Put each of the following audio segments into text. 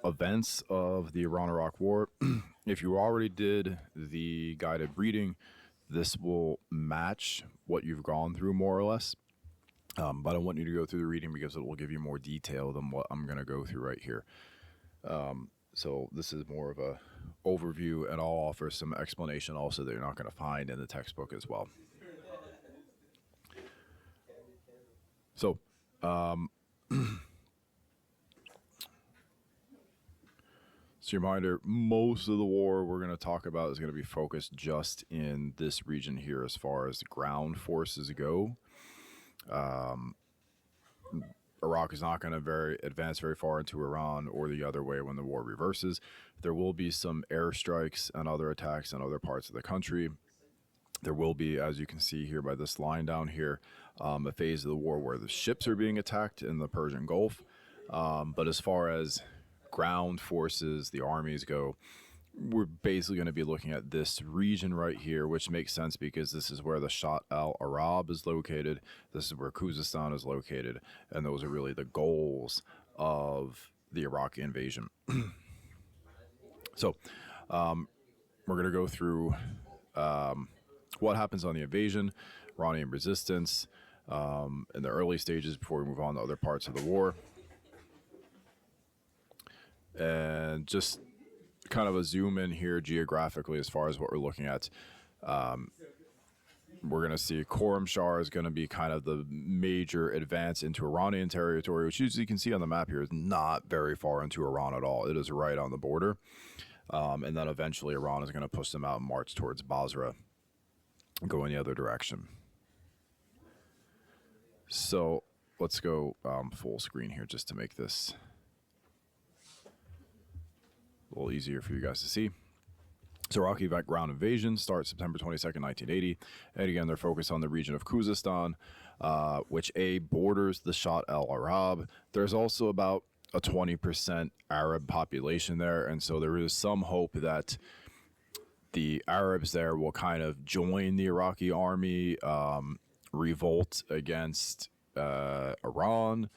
events of the Iran-Iraq War. If you already did the guided reading, this will match what you've gone through more or less. But I want you to go through the reading because it will give you more detail than what I'm going to go through right here. So this is more of a overview, and I'll offer some explanation also that you're not going to find in the textbook as well. So, as a reminder, most of the war we're going to talk about is going to be focused just in this region here as far as ground forces go. Iraq is not going to advance very far into Iran or the other way when the war reverses. There will be some airstrikes and other attacks in other parts of the country. There will be, as you can see here by this line down here, a phase of the war where the ships are being attacked in the Persian Gulf. But as far as ground forces, the armies go, we're basically going to be looking at this region right here, which makes sense because this is where the Shatt al-Arab is located. This is where Khuzestan is located. And those are really the goals of the Iraqi invasion. So we're going to go through what happens on the invasion, Iranian resistance, in the early stages before we move on to other parts of the war. And just kind of a zoom in here geographically as far as what we're looking at. We're going to see Khorramshahr is going to be kind of the major advance into Iranian territory, which as you can see on the map here is not very far into Iran at all. It is right on the border. And then eventually Iran is going to push them out and march towards Basra and go in the other direction. So let's go full screen here just to make this a little easier for you guys to see. So Iraqi ground invasion starts September 22nd, 1980. And again, they're focused on the region of Khuzestan, which borders the Shatt al-Arab. There's also about a 20% Arab population there. And so there is some hope that the Arabs there will kind of join the Iraqi army, revolt against Iran.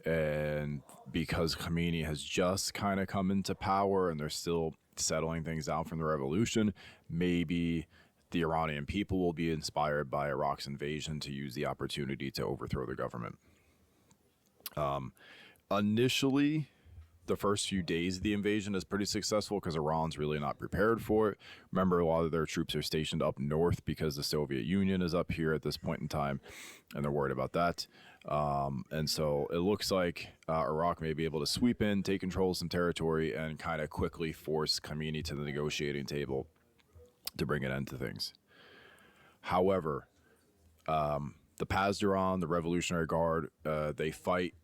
And because Khamenei has just kind of come into power and they're still settling things down from the revolution, maybe the Iranian people will be inspired by Iraq's invasion to use the opportunity to overthrow the government. Initially, the first few days of the invasion is pretty successful because Iran's really not prepared for it. Remember, a lot of their troops are stationed up north because the Soviet Union is up here at this point in time, and they're worried about that. And so it looks like Iraq may be able to sweep in, take control of some territory, and kind of quickly force Khamenei to the negotiating table to bring an end to things. However, the Pasdaran, the Revolutionary Guard, they fight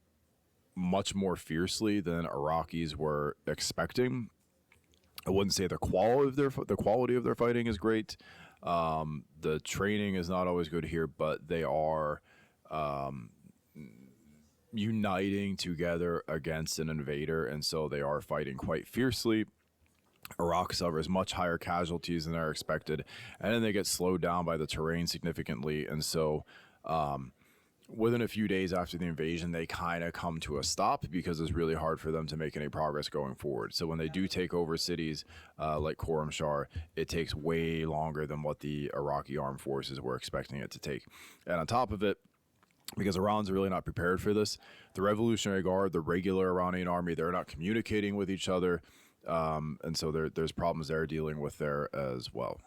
much more fiercely than Iraqis were expecting. I wouldn't say the quality of their fighting is great. The training is not always good here, but they are uniting together against an invader, and so they are fighting quite fiercely. Iraq suffers much higher casualties than are expected, and then they get slowed down by the terrain significantly, and so within a few days after the invasion, they kind of come to a stop because it's really hard for them to make any progress going forward. So when they do take over cities like Khorramshahr, it takes way longer than what the Iraqi armed forces were expecting it to take. And on top of it, because Iran's really not prepared for this, the Revolutionary Guard, the regular Iranian army, they're not communicating with each other. And so there's problems they're dealing with there as well.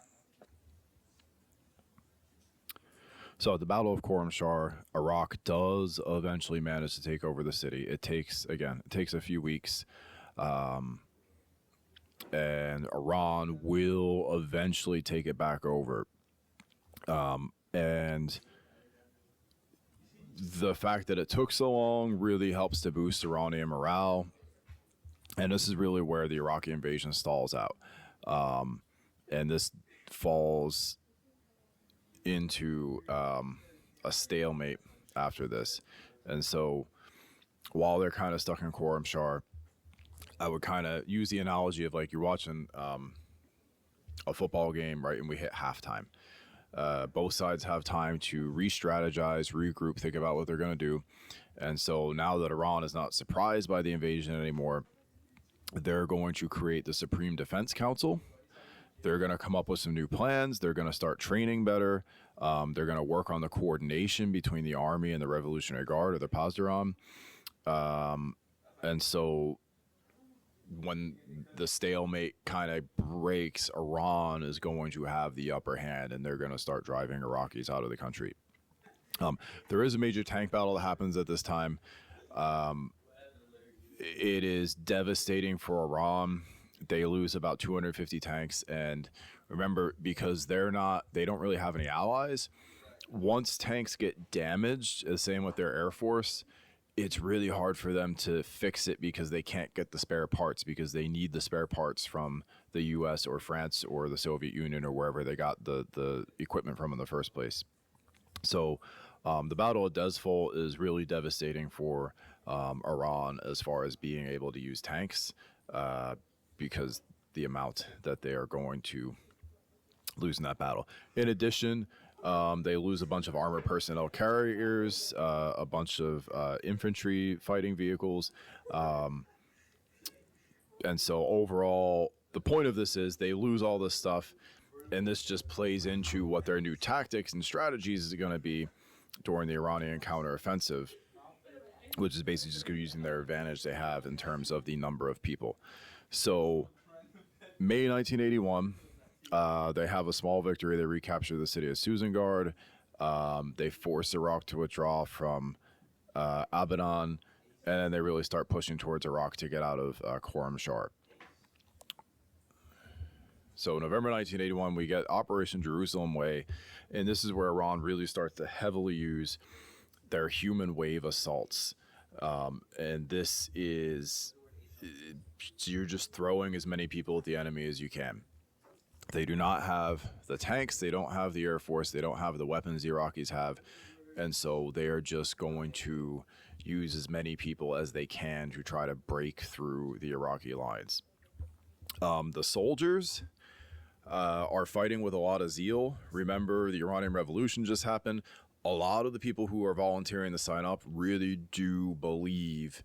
So at the Battle of Khorramshahr, Iraq does eventually manage to take over the city. It takes a few weeks. And Iran will eventually take it back over. And the fact that it took so long really helps to boost Iranian morale. And this is really where the Iraqi invasion stalls out. And this falls into a stalemate after this. And so while they're kind of stuck in Khorramshahr, I would kind of use the analogy of like you're watching a football game, right? And we hit halftime. Both sides have time to re-strategize, regroup, think about what they're going to do. And so now that Iran is not surprised by the invasion anymore, They're going to create the Supreme Defense Council. They're going to come up with some new plans. They're going to start training better. They're going to work on the coordination between the army and the Revolutionary Guard, or the Pasdaran. And so when the stalemate kind of breaks, Iran is going to have the upper hand, and they're going to start driving Iraqis out of the country. There is a major tank battle that happens at this time. It is devastating for Iran. They lose about 250 tanks, and remember, because they don't really have any allies. Once tanks get damaged, the same with their air force, it's really hard for them to fix it because they can't get the spare parts, because they need the spare parts from the US or France or the Soviet Union or wherever they got the equipment from in the first place. So the Battle of Desful is really devastating for Iran as far as being able to use tanks, because the amount that they are going to lose in that battle. In addition, they lose a bunch of armored personnel carriers, a bunch of infantry fighting vehicles. And so overall, the point of this is they lose all this stuff, and this just plays into what their new tactics and strategies is going to be during the Iranian counteroffensive, which is basically just using their advantage they have in terms of the number of people. So May 1981, they have a small victory. They recapture the city of Suzangard. They force Iraq to withdraw from Abadan, and then they really start pushing towards Iraq to get out of Khorramshahr. So November 1981, we get Operation Jerusalem Way, and this is where Iran really starts to heavily use their human wave assaults. And this is, you're just throwing as many people at the enemy as you can. They do not have the tanks, they don't have the air force, they don't have the weapons the Iraqis have, and so they are just going to use as many people as they can to try to break through the Iraqi lines. The soldiers are fighting with a lot of zeal. Remember, the Iranian Revolution just happened. A lot of the people who are volunteering to sign up really do believe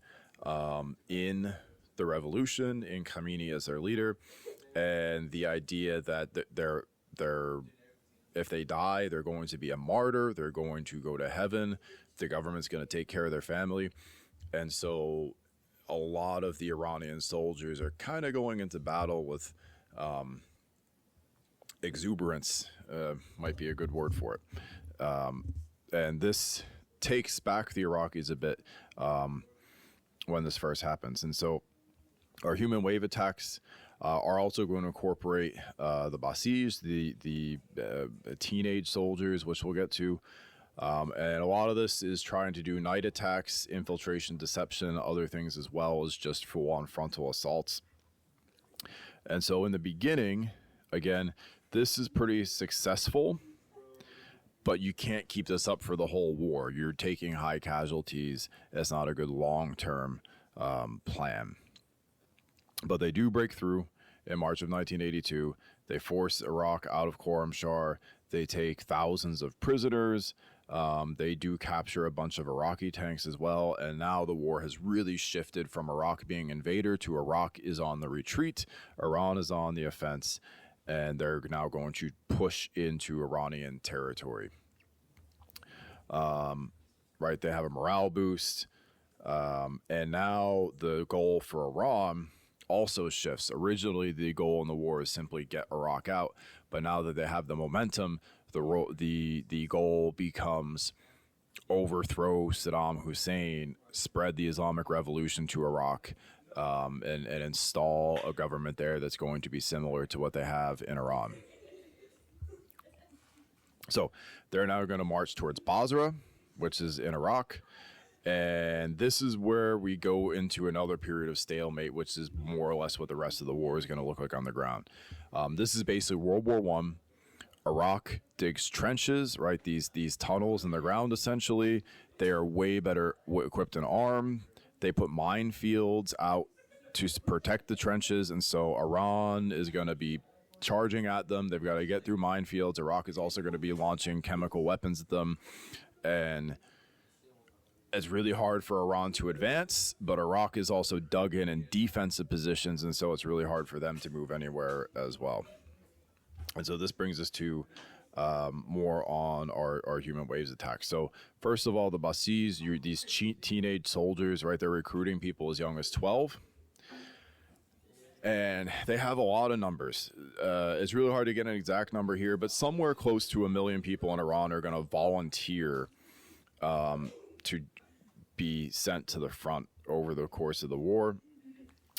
in the revolution, in Khamenei as their leader, and the idea that they're if they die, they're going to be a martyr. They're going to go to heaven. The government's going to take care of their family, and so a lot of the Iranian soldiers are kind of going into battle with exuberance, might be a good word for it. And this takes back the Iraqis a bit when this first happens. And so our human wave attacks are also going to incorporate the Basij, the teenage soldiers, which we'll get to. And a lot of this is trying to do night attacks, infiltration, deception, other things, as well as just full-on frontal assaults. And so in the beginning, again, this is pretty successful, but you can't keep this up for the whole war. You're taking high casualties. That's not a good long-term plan. But they do break through in March of 1982. They force Iraq out of Khorramshahr. They take thousands of prisoners. They do capture a bunch of Iraqi tanks as well. And now the war has really shifted from Iraq being invader to Iraq is on the retreat. Iran is on the offense. And they're now going to push into Iranian territory. Right, they have a morale boost. And now the goal for Iran also shifts. Originally, the goal in the war is simply get Iraq out. But now that they have the momentum, the goal becomes overthrow Saddam Hussein, spread the Islamic Revolution to Iraq, and install a government there that's going to be similar to what they have in Iran. So they're now going to march towards Basra, which is in Iraq. And this is where we go into another period of stalemate, which is more or less what the rest of the war is going to look like on the ground. This is basically World War I. Iraq digs trenches, right? These tunnels in the ground, essentially. They are way better equipped and armed. They put minefields out to protect the trenches. And so Iran is going to be charging at them. They've got to get through minefields. Iraq is also going to be launching chemical weapons at them. And it's really hard for Iran to advance, but Iraq is also dug in defensive positions, and so it's really hard for them to move anywhere as well. And so this brings us to more on our human waves attacks. So first of all, the Basis, these teenage soldiers, right? They're recruiting people as young as 12. And they have a lot of numbers. It's really hard to get an exact number here, but somewhere close to 1 million people in Iran are going to volunteer to be sent to the front over the course of the war.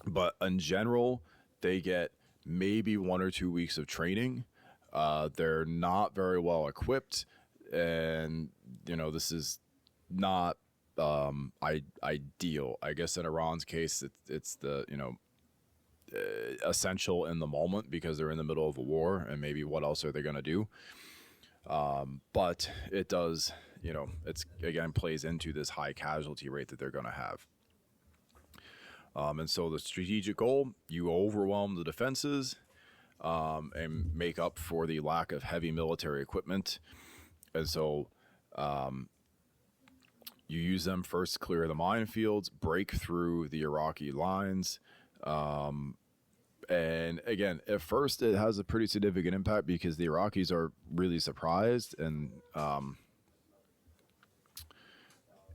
But in general, they get maybe 1 or 2 weeks of training. They're not very well equipped, and this is not ideal. I guess in Iran's case, it's the essential in the moment because they're in the middle of a war, and maybe what else are they going to do? But it does, it's again plays into this high casualty rate that they're going to have. And so the strategic goal, you overwhelm the defenses and make up for the lack of heavy military equipment. And so you use them first, clear the minefields, break through the Iraqi lines. And again, at first it has a pretty significant impact because the Iraqis are really surprised and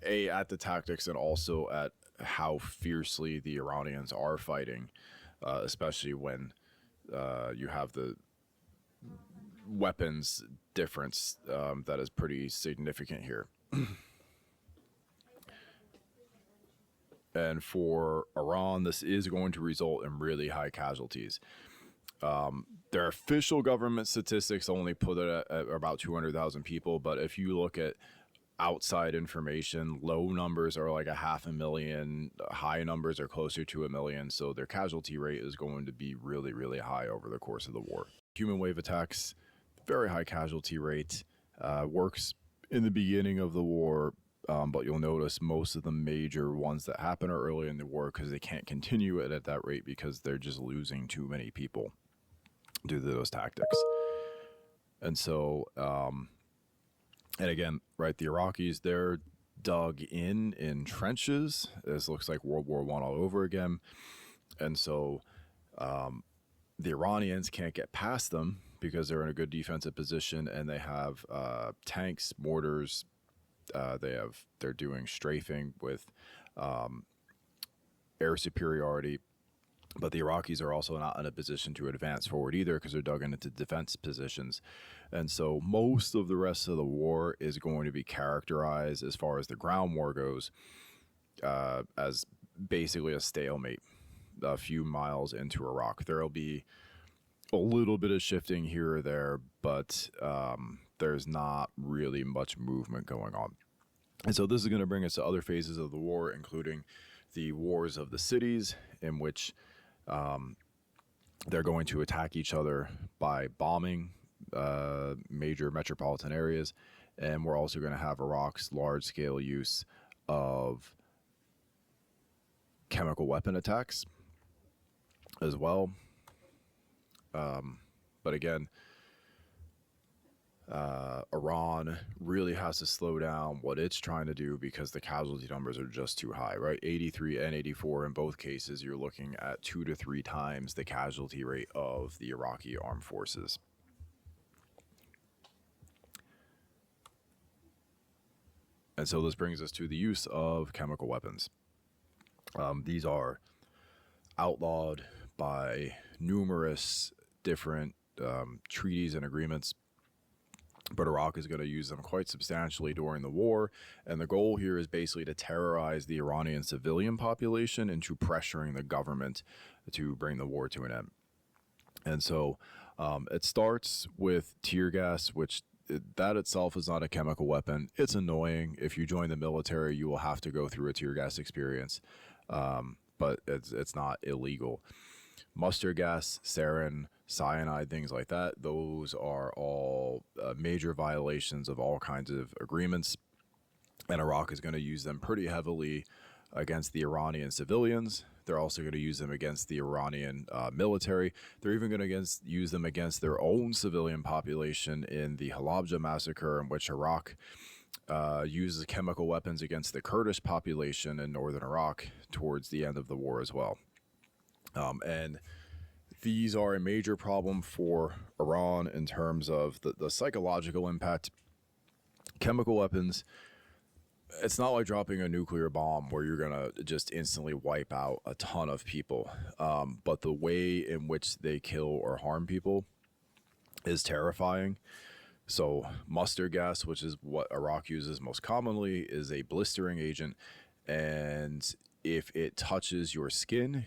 at the tactics and also at how fiercely the Iranians are fighting, especially when you have the weapons difference that is pretty significant here. And for Iran, this is going to result in really high casualties. Their official government statistics only put it at about 200,000 people, but if you look at outside information, low numbers are like 500,000, high numbers are closer to 1 million, so their casualty rate is going to be really, really high over the course of the war. Human wave attacks, very high casualty rate, works in the beginning of the war, but you'll notice most of the major ones that happen are early in the war because they can't continue it at that rate because they're just losing too many people due to those tactics. And so, and again, right, the Iraqis, they're dug in trenches. This looks like World War I all over again. And so the Iranians can't get past them because they're in a good defensive position and they have tanks, mortars. They're doing strafing with air superiority, but the Iraqis are also not in a position to advance forward either because they're dug into defense positions. And so most of the rest of the war is going to be characterized, as far as the ground war goes, as basically a stalemate a few miles into Iraq. There'll be a little bit of shifting here or there, but there's not really much movement going on. And so this is going to bring us to other phases of the war, including the wars of the cities, in which they're going to attack each other by bombing major metropolitan areas. And we're also going to have Iraq's large-scale use of chemical weapon attacks as well. But again, Iran really has to slow down what it's trying to do because the casualty numbers are just too high, right? 83 and 84 in both cases, you're looking at 2 to 3 times the casualty rate of the Iraqi armed forces. And so this brings us to the use of chemical weapons. These are outlawed by numerous different treaties and agreements, but Iraq is going to use them quite substantially during the war. And the goal here is basically to terrorize the Iranian civilian population into pressuring the government to bring the war to an end. And so it starts with tear gas, which that itself is not a chemical weapon. It's annoying. If you join the military, you will have to go through a tear gas experience, but it's not illegal. Mustard gas, sarin, cyanide, things like that, those are all major violations of all kinds of agreements. And Iraq is going to use them pretty heavily against the Iranian civilians. They're also going to use them against the Iranian military. They're even going to use them against their own civilian population in the Halabja massacre, in which Iraq uses chemical weapons against the Kurdish population in northern Iraq towards the end of the war as well. And these are a major problem for Iran in terms of the psychological impact. Chemical weapons, it's not like dropping a nuclear bomb where you're going to just instantly wipe out a ton of people. But the way in which they kill or harm people is terrifying. So mustard gas, which is what Iraq uses most commonly, is a blistering agent. And if it touches your skin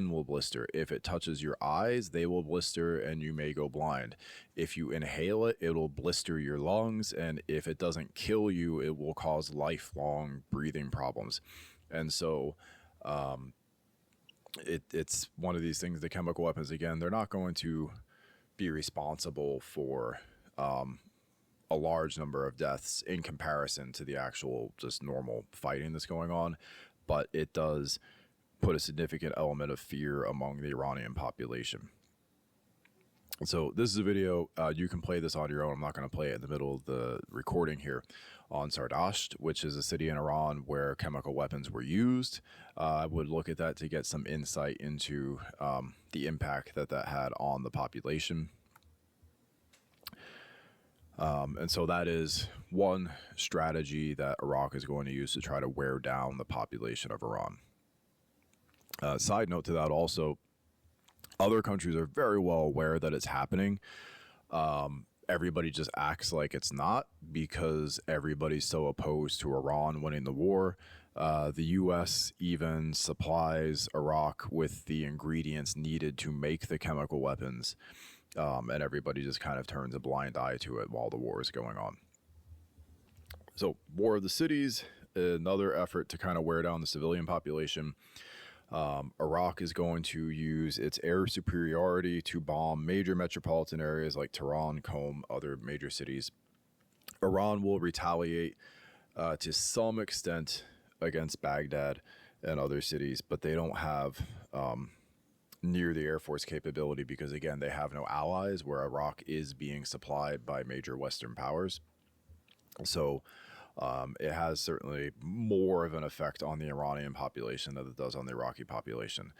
will blister. If it touches your eyes, they will blister and you may go blind. If you inhale it, it'll blister your lungs. And if it doesn't kill you, it will cause lifelong breathing problems. And so it's one of these things, the chemical weapons, again, they're not going to be responsible for a large number of deaths in comparison to the actual just normal fighting that's going on. But it does put a significant element of fear among the Iranian population. So this is a video, you can play this on your own. I'm not going to play it in the middle of the recording here, on Sardasht, which is a city in Iran where chemical weapons were used. I would look at that to get some insight into the impact that had on the population. And so that is one strategy that Iraq is going to use to try to wear down the population of Iran. Side note to that also, other countries are very well aware that it's happening. Everybody just acts like it's not because everybody's so opposed to Iran winning the war. The U.S. even supplies Iraq with the ingredients needed to make the chemical weapons. And everybody just kind of turns a blind eye to it while the war is going on. So, War of the Cities, another effort to kind of wear down the civilian population. Iraq is going to use its air superiority to bomb major metropolitan areas like Tehran, Qom, other major cities. Iran will retaliate to some extent against Baghdad and other cities, but they don't have near the Air Force capability because, again, they have no allies, where Iraq is being supplied by major Western powers. So it has certainly more of an effect on the Iranian population than it does on the Iraqi population.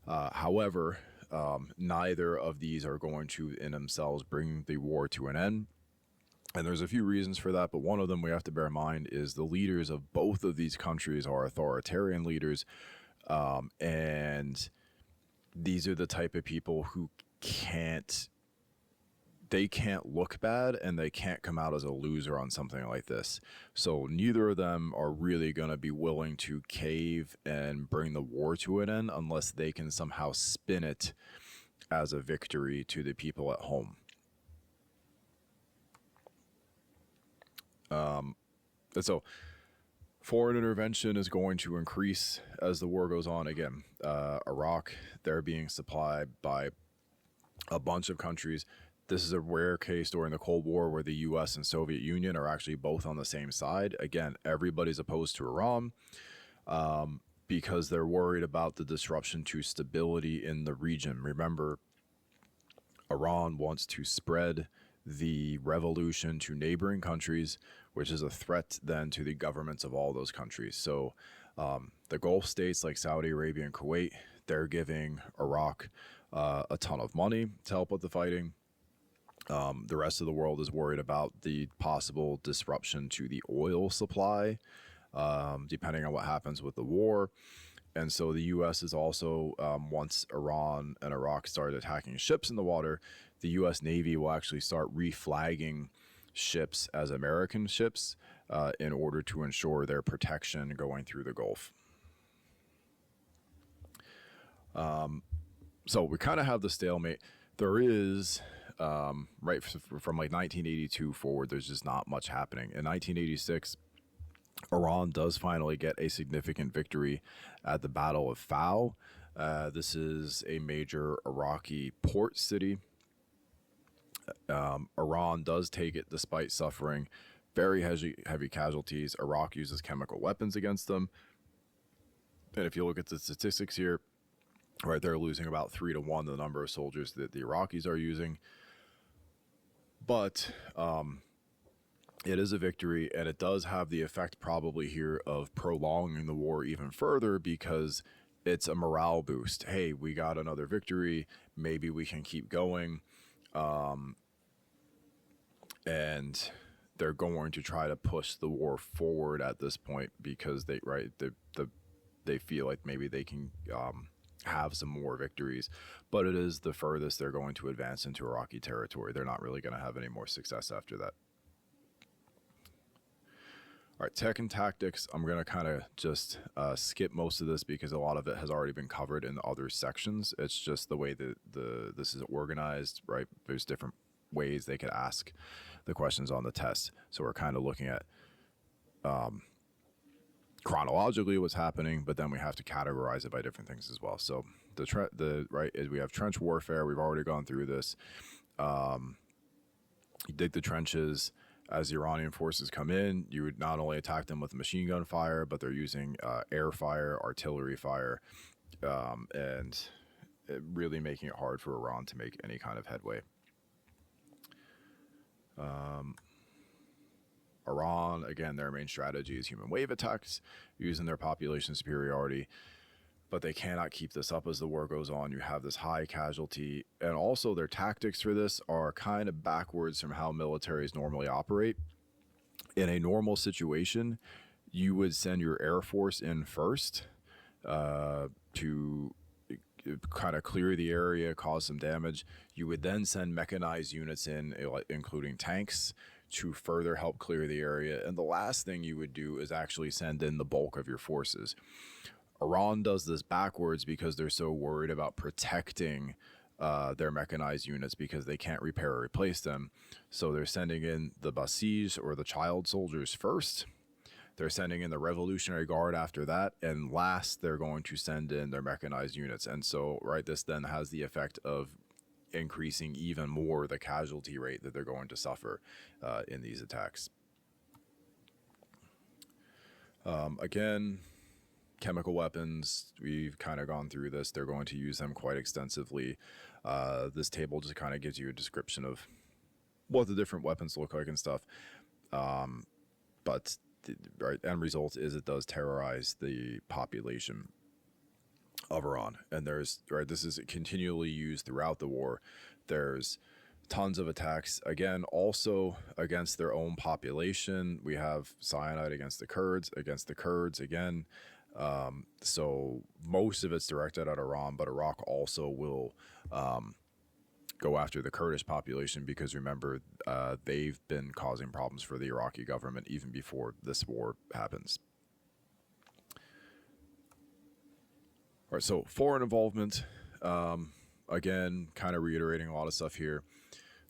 However, neither of these are going to in themselves bring the war to an end. And there's a few reasons for that, but one of them we have to bear in mind is the leaders of both of these countries are authoritarian leaders, and these are the type of people who can't look bad and they can't come out as a loser on something like this. So neither of them are really going to be willing to cave and bring the war to an end unless they can somehow spin it as a victory to the people at home. And so foreign intervention is going to increase as the war goes on. Again, Iraq, they're being supplied by a bunch of countries. This is a rare case during the Cold War where the U.S. and Soviet Union are actually both on the same side. Again, everybody's opposed to Iran because they're worried about the disruption to stability in the region. Remember, Iran wants to spread the revolution to neighboring countries, which is a threat then to the governments of all those countries. So the Gulf states like Saudi Arabia and Kuwait, they're giving Iraq a ton of money to help with the fighting. The rest of the world is worried about the possible disruption to the oil supply, depending on what happens with the war. And so the U.S. is also, once Iran and Iraq start attacking ships in the water, the U.S. Navy will actually start reflagging ships as American ships in order to ensure their protection going through the Gulf. So we kind of have the stalemate. There is, right from like 1982 forward, there's just not much happening. In 1986, Iran does finally get a significant victory at the Battle of Fao. This is a major Iraqi port city. Iran does take it despite suffering very heavy casualties. Iraq uses chemical weapons against them. And if you look at the statistics here, right, they're losing about 3 to 1 the number of soldiers that the Iraqis are using. But It is a victory, and it does have the effect probably here of prolonging the war even further because it's a morale boost. Hey, we got another victory. Maybe we can keep going. And they're going to try to push the war forward at this point because they feel like maybe they can have some more victories, but it is the furthest they're going to advance into Iraqi territory. They're not really going to have any more success after that. All right, tech and tactics. I'm going to kind of just skip most of this because a lot of it has already been covered in other sections. It's just the way that this is organized, right? There's different ways they could ask the questions on the test. So we're kind of looking at chronologically what's happening, but then we have to categorize it by different things as well. So we have trench warfare. We've already gone through this. You dig the trenches. As the Iranian forces come in, you would not only attack them with machine gun fire, but they're using air fire, artillery fire, and really making it hard for Iran to make any kind of headway. Iran, again, their main strategy is human wave attacks, using their population superiority, but they cannot keep this up as the war goes on. You have this high casualty, and also their tactics for this are kind of backwards from how militaries normally operate. In a normal situation, you would send your air force in first to kind of clear the area, cause some damage. You would then send mechanized units in, including tanks, to further help clear the area. And the last thing you would do is actually send in the bulk of your forces. Iran does this backwards because they're so worried about protecting their mechanized units because they can't repair or replace them. So they're sending in the Basij or the child soldiers first. They're sending in the Revolutionary Guard after that. And last, they're going to send in their mechanized units. And so, right, this then has the effect of increasing even more the casualty rate that they're going to suffer in these attacks. Again, chemical weapons, we've kind of gone through this. They're going to use them quite extensively. This table just kind of gives you a description of what the different weapons look like and stuff. But the end result is it does terrorize the population of Iran. And this is continually used throughout the war. There's tons of attacks, again, also against their own population. We have cyanide against the Kurds again. So most of it's directed at Iran, but Iraq also will go after the Kurdish population because remember, they've been causing problems for the Iraqi government even before this war happens. All right, so foreign involvement, again, kind of reiterating a lot of stuff here.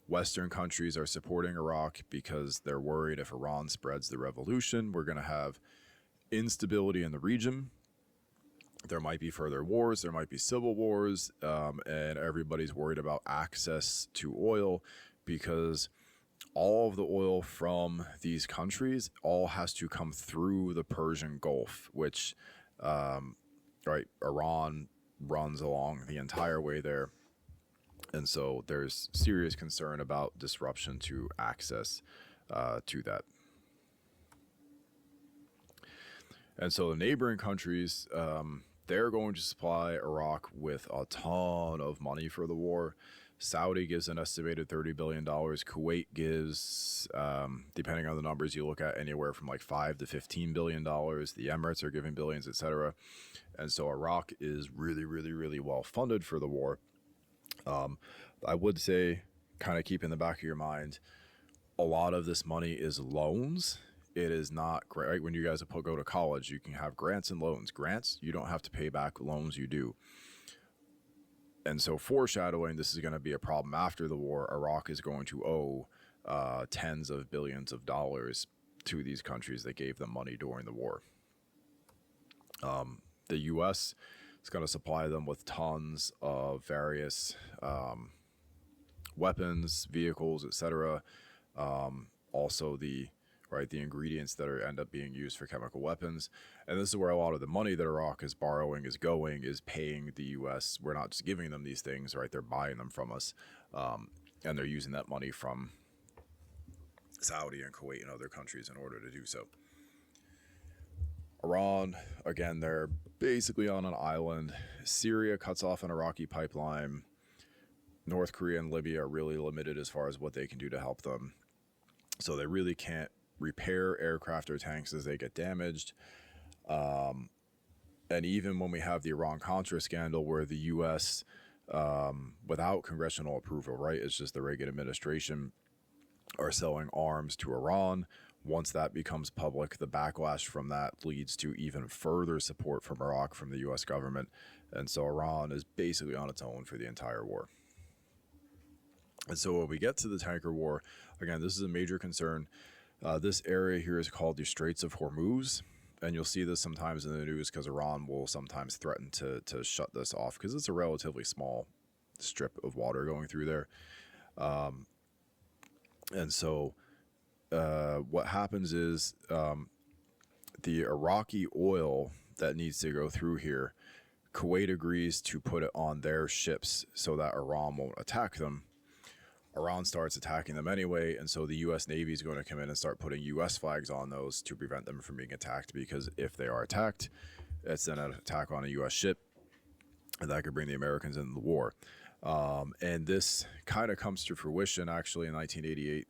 Western countries are supporting Iraq because they're worried if Iran spreads the revolution, we're going to have instability in the region. There might be further wars, there might be civil wars, and everybody's worried about access to oil because all of the oil from these countries all has to come through the Persian Gulf, which Iran runs along the entire way there. And so there's serious concern about disruption to access to that. And so the neighboring countries, they're going to supply Iraq with a ton of money for the war. Saudi gives an estimated $30 billion. Kuwait gives, depending on the numbers you look at, anywhere from like $5 to $15 billion. The Emirates are giving billions, etc. And so Iraq is really, really, really well funded for the war. I would say, kind of keep in the back of your mind, a lot of this money is loans. It is not great. Right? When you guys go to college, you can have grants and loans. Grants, you don't have to pay back. Loans, you do. And so foreshadowing, this is going to be a problem after the war. Iraq is going to owe tens of billions of dollars to these countries that gave them money during the war. The U.S. is going to supply them with tons of various weapons, vehicles, etc. Also the ingredients that end up being used for chemical weapons. And this is where a lot of the money that Iraq is borrowing is going, is paying the U.S. We're not just giving them these things, right? They're buying them from us. And they're using that money from Saudi and Kuwait and other countries in order to do so. Iran, again, they're basically on an island. Syria cuts off an Iraqi pipeline. North Korea and Libya are really limited as far as what they can do to help them. So they really can't repair aircraft or tanks as they get damaged. And even when we have the Iran-Contra scandal where the U.S., without congressional approval, right, it's just the Reagan administration, are selling arms to Iran. Once that becomes public, the backlash from that leads to even further support from Iraq from the U.S. government. And so Iran is basically on its own for the entire war. And so when we get to the tanker war, again, this is a major concern. This area here is called the Straits of Hormuz. And you'll see this sometimes in the news because Iran will sometimes threaten to shut this off because it's a relatively small strip of water going through there. And so what happens is the Iraqi oil that needs to go through here, Kuwait agrees to put it on their ships so that Iran won't attack them. Iran starts attacking them anyway, and so the U.S. Navy is going to come in and start putting U.S. flags on those to prevent them from being attacked, because if they are attacked, it's then an attack on a U.S. ship, and that could bring the Americans into the war. And this kind of comes to fruition, actually, in 1988.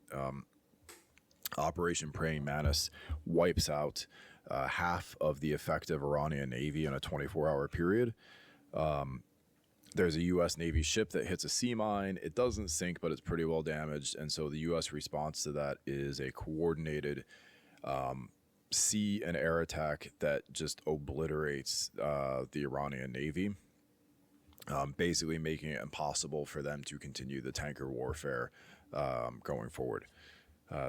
Operation Praying Mantis wipes out half of the effective Iranian Navy in a 24-hour period. There's a U.S. Navy ship that hits a sea mine. It doesn't sink, but it's pretty well damaged. And so the U.S. response to that is a coordinated sea and air attack that just obliterates the Iranian Navy, basically making it impossible for them to continue the tanker warfare going forward.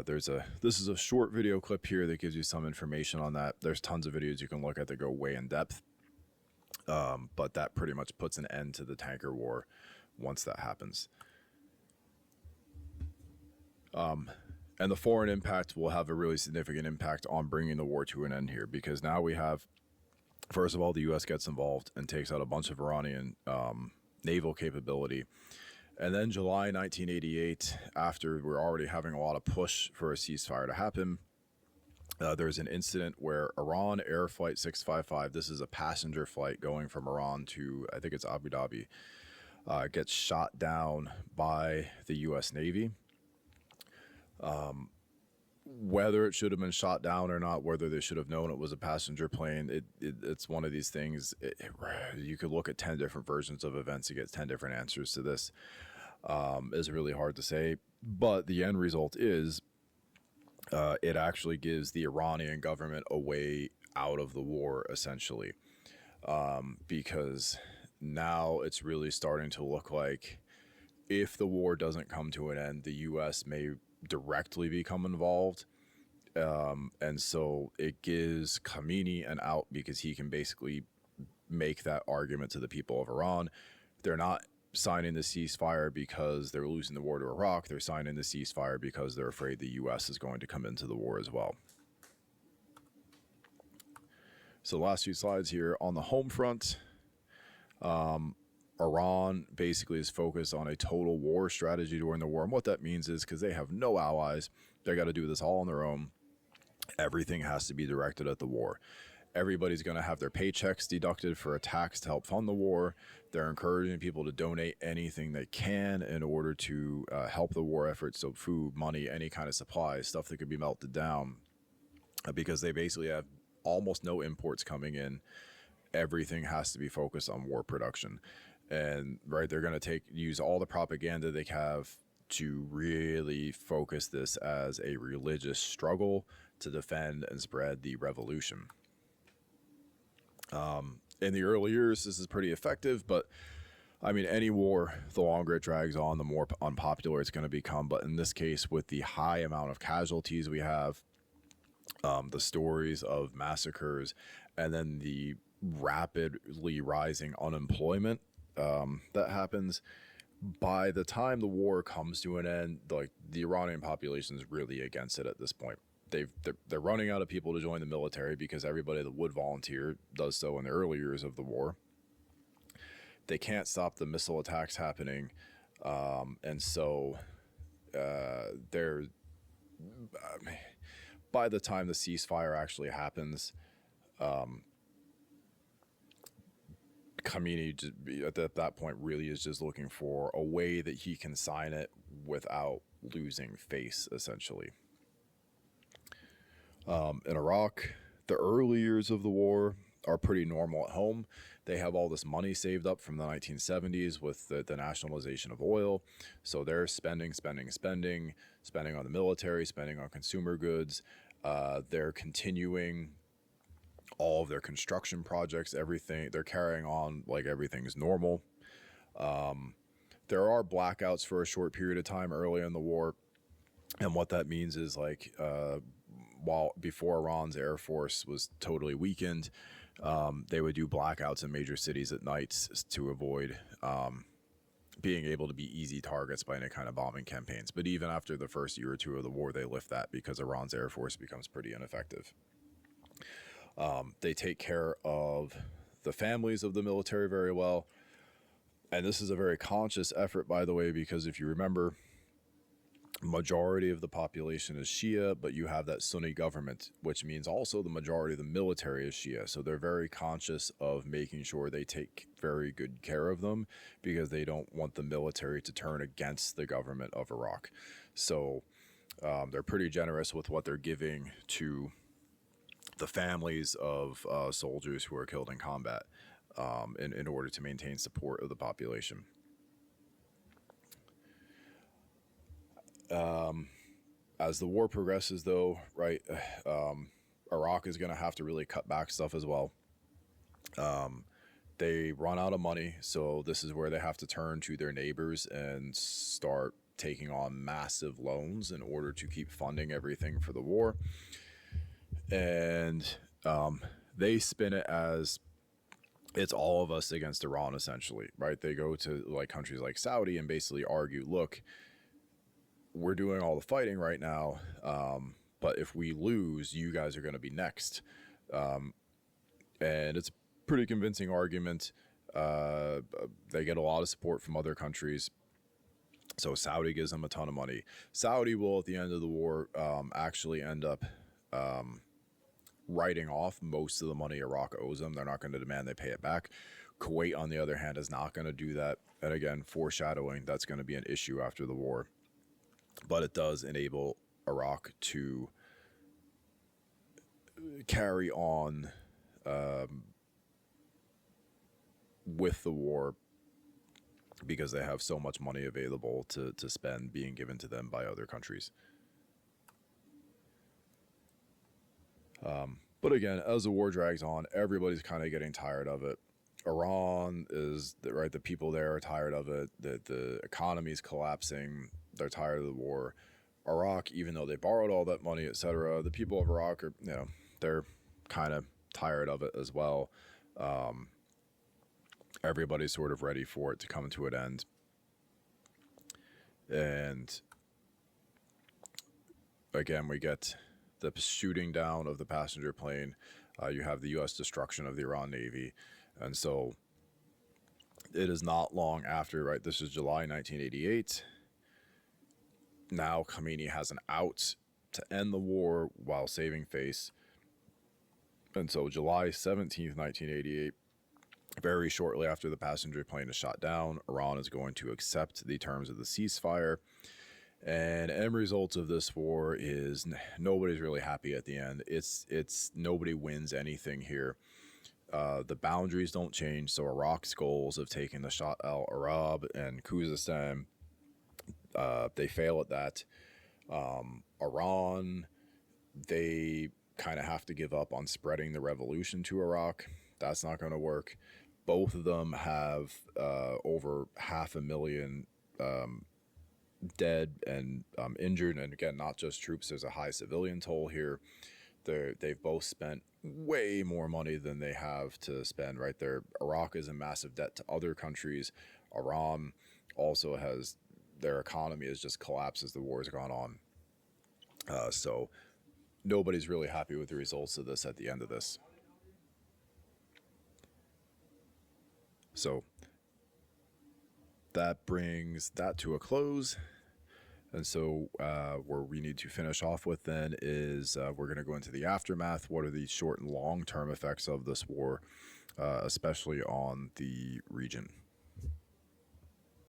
This is a short video clip here that gives you some information on that. There's tons of videos you can look at that go way in depth. But that pretty much puts an end to the tanker war once that happens. And the foreign impact will have a really significant impact on bringing the war to an end here, because now we have, first of all, the U.S. gets involved and takes out a bunch of Iranian naval capability. And then July 1988, after we're already having a lot of push for a ceasefire to happen, there's an incident where Iran Air Flight 655, this is a passenger flight going from Iran to, I think it's Abu Dhabi, gets shot down by the U.S. Navy. Whether it should have been shot down or not, whether they should have known it was a passenger plane, it's one of these things. You could look at 10 different versions of events to get 10 different answers to this. It's really hard to say, but the end result is it actually gives the Iranian government a way out of the war, essentially, because now it's really starting to look like if the war doesn't come to an end, the U.S. may directly become involved. And so it gives Khamenei an out, because he can basically make that argument to the people of Iran. They're not signing the ceasefire because they're losing the war to Iraq. They're signing the ceasefire because they're afraid the U.S. is going to come into the war as well. So the last few slides here on the home front. Iran basically is focused on a total war strategy during the war. And what that means is, because they have no allies, they got to do this all on their own. Everything has to be directed at the war. Everybody's going to have their paychecks deducted for a tax to help fund the war. They're encouraging people to donate anything they can in order to help the war effort. So food, money, any kind of supplies, stuff that could be melted down, because they basically have almost no imports coming in. Everything has to be focused on war production. And right, they're going to use all the propaganda they have to really focus this as a religious struggle to defend and spread the revolution. In the early years, this is pretty effective, but I mean, any war, the longer it drags on, the more unpopular it's going to become. But in this case, with the high amount of casualties we have, the stories of massacres, and then the rapidly rising unemployment that happens, by the time the war comes to an end, like, the Iranian population is really against it at this point. They're running out of people to join the military, because everybody that would volunteer does so in the early years of the war. They can't stop the missile attacks happening, and so they're by the time the ceasefire actually happens, Khamenei just, at that point really is just looking for a way that he can sign it without losing face, essentially. In Iraq, the early years of the war are pretty normal at home. They have all this money saved up from the 1970s with the nationalization of oil. So they're spending on the military, spending on consumer goods. They're continuing all of their construction projects, everything. They're carrying on like everything's normal. There are blackouts for a short period of time early in the war. And what that means is like, while before Iran's air force was totally weakened, they would do blackouts in major cities at night to avoid being able to be easy targets by any kind of bombing campaigns. But even after the first year or two of the war, they lift that because Iran's air force becomes pretty ineffective. They take care of the families of the military very well. And this is a very conscious effort, by the way, because if you remember, majority of the population is Shia, but you have that Sunni government, which means also the majority of the military is Shia. So they're very conscious of making sure they take very good care of them because they don't want the military to turn against the government of Iraq. So they're pretty generous with what they're giving to the families of soldiers who are killed in combat in order to maintain support of the population. As the war progresses, though, right, Iraq is going to have to really cut back stuff as well. They run out of money, so this is where they have to turn to their neighbors and start taking on massive loans in order to keep funding everything for the war. And they spin it as it's all of us against Iran, essentially, right? They go to like countries like Saudi and basically argue, look, we're doing all the fighting right now, but if we lose, you guys are going to be next. And it's a pretty convincing argument. They get a lot of support from other countries. So Saudi gives them a ton of money. Saudi will, at the end of the war, actually end up writing off most of the money Iraq owes them. They're not going to demand they pay it back. Kuwait, on the other hand, is not going to do that. And again, foreshadowing, that's going to be an issue after the war. But it does enable Iraq to carry on with the war because they have so much money available to spend being given to them by other countries. But again, as the war drags on, everybody's kind of getting tired of it. Iran is, right, the people there are tired of it. The economy is collapsing. They're tired of the war. Iraq, even though they borrowed all that money, etc., the people of Iraq are, they're kind of tired of it as well. Everybody's sort of ready for it to come to an end. And again, we get the shooting down of the passenger plane. You have the U.S. destruction of the Iran Navy. And so it is not long after, right? This is July 1988. Now Khamenei has an out to end the war while saving face. And so July 17th, 1988, very shortly after the passenger plane is shot down, Iran is going to accept the terms of the ceasefire. And end result of this war is nobody's really happy at the end. It's nobody wins anything here. The boundaries don't change. So Iraq's goals of taking the Shatt al-Arab and Khuzestan, they fail at that. Iran, they kind of have to give up on spreading the revolution to Iraq. That's not going to work. Both of them have over 500,000 dead and injured. And again, not just troops. There's a high civilian toll here. They've both spent way more money than they have to spend, right there. Iraq is in massive debt to other countries. Iran also has, their economy has just collapsed as the war has gone on. So nobody's really happy with the results of this at the end of this. So that brings that to a close. And so, where we need to finish off with then is we're going to go into the aftermath. What are the short and long term effects of this war, especially on the region?